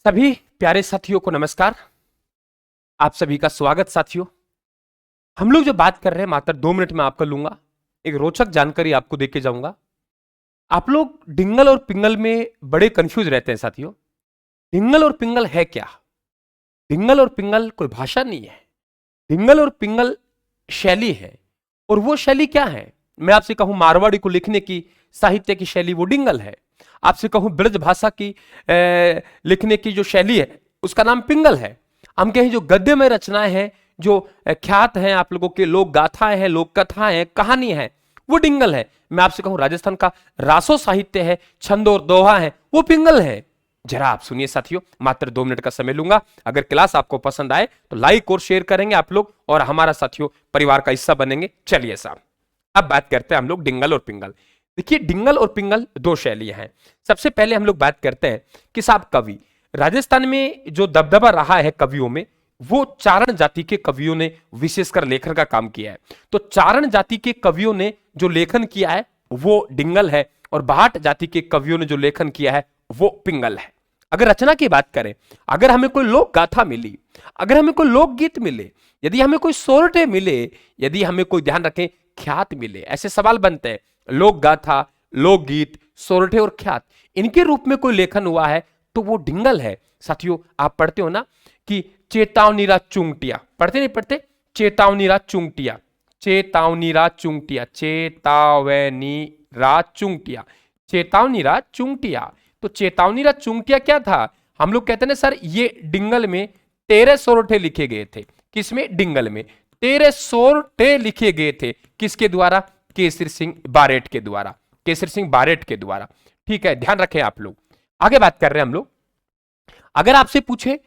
सभी प्यारे साथियों को नमस्कार। आप सभी का स्वागत साथियों। हम लोग जो बात कर रहे हैं मात्र 2 मिनट में आपका लूंगा, एक रोचक जानकारी आपको देके जाऊंगा। आप लोग डिंगल और पिंगल में बड़े कंफ्यूज रहते हैं साथियों। डिंगल और पिंगल है क्या? डिंगल और पिंगल कोई भाषा नहीं है। डिंगल और पिंगल शैली है। और वो शैली क्या है? मैं आपसे कहूं मारवाड़ी को लिखने की साहित्य की शैली वो डिंगल है। आपसे कहूं ब्रज भाषा की लिखने की जो शैली है उसका नाम पिंगल है। हम कहें जो गद्य में रचनाएं हैं, जो ख्यात हैं, आप लोगों के लोक गाथाएं हैं, लोक कथाएं हैं, कहानी है, वो डिंगल है। मैं आपसे कहूं राजस्थान का रासो साहित्य है, छंद और दोहा है, वो पिंगल है। जरा आप सुनिए साथियों, मात्र 2 मिनट का समय लूंगा। अगर क्लास आपको पसंद आए तो लाइक और शेयर करेंगे आप लोग और हमारा साथियों परिवार का हिस्सा बनेंगे। चलिए साहब, अब बात करते हैं हम लोग डिंगल और पिंगल। देखिए, डिंगल और पिंगल दो शैलियां हैं। सबसे पहले हम लोग बात करते हैं कि साहब कवि राजस्थान में जो दबदबा रहा है कवियों में, वो चारण जाति के कवियों ने विशेषकर लेखन का काम किया है। तो चारण जाति के कवियों ने जो लेखन किया है वो डिंगल है और भाट जाति के कवियों ने जो लेखन किया है वो पिंगल है। अगर रचना की बात करें, अगर हमें कोई लोक गाथा मिली, अगर हमें कोई लोकगीत मिले, यदि हमें कोई सोरठे मिले, यदि हमें कोई ध्यान रखें ख्यात मिले, ऐसे सवाल बनते हैं। लोक गाथा, लोकगीत, सोरठे और ख्यात, इनके रूप में कोई लेखन हुआ है तो वो डिंगल है। साथियों, आप पढ़ते हो ना कि चेतावनीरा चुंगटिया, पढ़ते नहीं पढ़ते? चेतावनीरा चुंगटिया, चेतावनीरा चुंगटिया, चेतावनीरा चुंगटिया, चेतावनीरा चुंगटिया। तो चेतावनीरा चुंगटिया क्या था? हम लोग कहते हैं ना सर, ये डिंगल में 13 सोरठे लिखे गए थे। किसमें? डिंगल में 13 सोरठे लिखे गए थे। किसके द्वारा? केसरी सिंह बारेट के द्वारा, केसरी सिंह बारेट के द्वारा। ठीक है, ध्यान रखें आप लोग। आगे बात कर रहे हैं हम लोग। अगर आपसे पूछे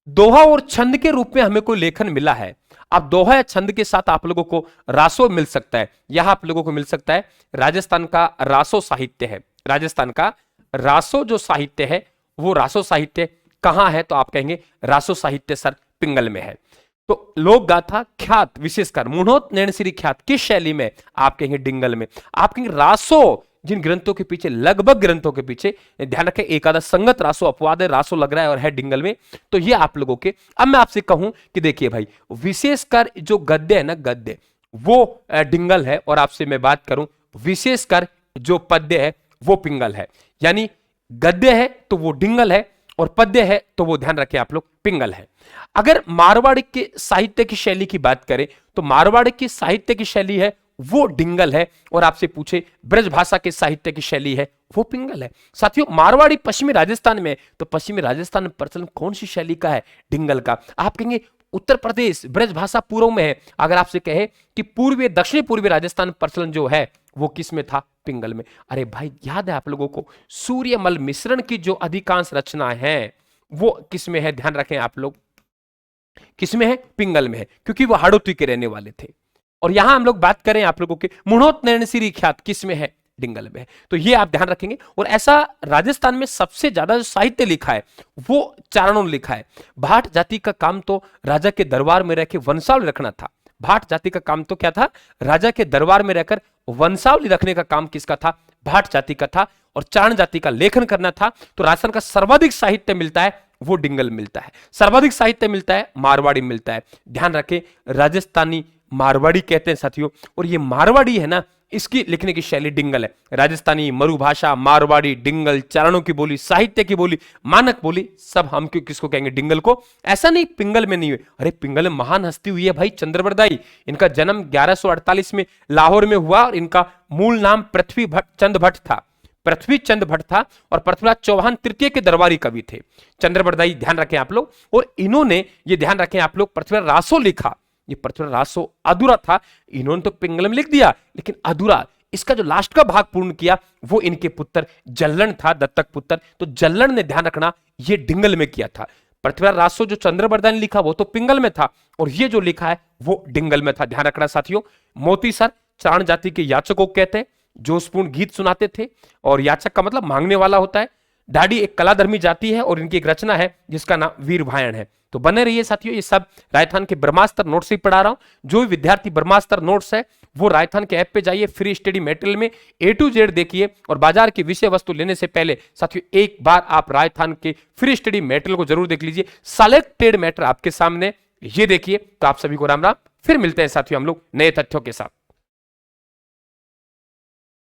दोहा और छंद के रूप में हमें कोई लेखन मिला है, अब दोहा या छंद के साथ आप लोगों को रासो मिल सकता है। यह आप लोगों को मिल सकता है राजस्थान का रासो साहित्य है। राजस्थान का रासो जो साहित्य है वो रासो साहित्य कहां है? तो आप कहेंगे रासो साहित्य सर पिंगल में है। तो लोक गाथा ख्यात, विशेषकर मुनोत नैणसिरी ख्यात किस शैली में? आप कहेंगे डिंगल में। आप कहेंगे रासो, जिन ग्रंथों के पीछे, लगभग ग्रंथों के पीछे, ध्यान रखें एकादा संगत रासो अपवाद है, रासो लग रहा है और है डिंगल में। तो ये आप लोगों के। अब मैं आपसे कहूं कि देखिए भाई, विशेषकर जो गद्य है ना, गद्य वो डिंगल है, और आपसे मैं बात करूं विशेषकर जो पद्य है वो पिंगल है। यानी गद्य है तो वो डिंगल है और पद्य है तो वो, ध्यान रखें आप लोग, पिंगल है। अगर मारवाड़ी के साहित्य की शैली की बात करें तो मारवाड़ी की साहित्य की शैली है वो डिंगल है, और आपसे पूछे ब्रज भाषा के साहित्य की शैली है वो पिंगल है। साथियों, मारवाड़ी पश्चिमी राजस्थान में, तो पश्चिमी राजस्थान में प्रचलन कौन सी शैली का है? डिंगल का। आप कहेंगे उत्तर प्रदेश ब्रज भाषा पूर्व में है। अगर आपसे कहे कि पूर्वी दक्षिण पूर्वी राजस्थान प्रचलन जो है वो किस में था? पिंगल में। अरे भाई, याद है आप लोगों को सूर्यमल मिश्रण की जो अधिकांश रचनाएं हैं वो किस में है? ध्यान रखें आप लोग, किस में है? पिंगल में है, क्योंकि वो हाड़ोती के रहने वाले थे। और यहां हम लोग बात करें आप लोगों के मुनोत नैणसिरी ख्यात किस में है? डिंगल में है। तो ये आप ध्यान रखेंगे। और ऐसा राजस्थान में सबसे ज्यादा जो साहित्य लिखा है वो चारणों ने लिखा है। भाट जाति का काम तो राजा के दरबार में रहकर वंशावली रखना था। भाट जाति का काम तो क्या था? राजा के दरबार में रहकर वंशावली रखने का काम किसका था? भाट जाति का था। और चारण जाति का लेखन करना था। तो राजस्थान का सर्वाधिक साहित्य मिलता है वो डिंगल मिलता है। सर्वाधिक साहित्य मिलता है मारवाड़ी मिलता है। ध्यान रखें, राजस्थानी मारवाड़ी कहते हैं साथियों। और ये मारवाड़ी है ना, इसकी लिखने की शैली डिंगल है। राजस्थानी, मरुभाषा, मारवाड़ी, डिंगल, चारणों की बोली, साहित्य की बोली, मानक बोली, सब हम किसको कहेंगे? डिंगल को। ऐसा नहीं पिंगल में नहीं हुई। अरे पिंगल में महान हस्ती हुई है भाई, चंद्रबरदाई। इनका जन्म 1148 में लाहौर में हुआ और इनका मूल नाम पृथ्वी भट्ट चंद भट्ट था। पृथ्वी चंद भट्ट था और पृथ्वीराज चौहान तृतीय के दरबारी कवि थे चंद्रबरदाई। ध्यान रखें आप लोग। और इन्होंने, ये ध्यान रखें आप लोग, पृथ्वीराज रासो लिखा। ये पृथ्वीराज रासो अधूरा था, इन्होंने तो पिंगल में लिख दिया लेकिन अधूरा। इसका जो लास्ट का भाग पूर्ण किया वो इनके पुत्र जल्लन था, दत्तक पुत्र। तो जल्लन ने, ध्यान रखना, ये डिंगल में किया था। पृथ्वीराज रासो जो चंद्रबरदाई ने लिखा वो तो पिंगल में था और ये जो लिखा है वो डिंगल में था। ध्यान रखना साथियों। मोती सर चारण जाति के याचकों को कहते हैं, जोशपूर्ण गीत सुनाते थे। और याचक का मतलब मांगने वाला होता है। ढाडी एक कलाधर्मी जाति है और इनकी एक रचना है जिसका नाम वीरभायन है। तो बने रहिए साथियों, ये सब राजस्थान के ब्रह्मास्त्र नोट्स ही पढ़ा रहा हूं। जो भी विद्यार्थी ब्रह्मास्त्र नोट्स है वो राजस्थान के ऐप पे जाइए, फ्री स्टडी मटेरियल में A to Z देखिए और बाजार की विषय वस्तु लेने से पहले साथियों एक बार आप राजस्थान के फ्री स्टडी मटेरियल को जरूर देख लीजिए। सेलेक्टेड मैटर आपके सामने, ये देखिए। तो आप सभी को राम राम, फिर मिलते हैं साथियों हम लोग नए तथ्यों के साथ।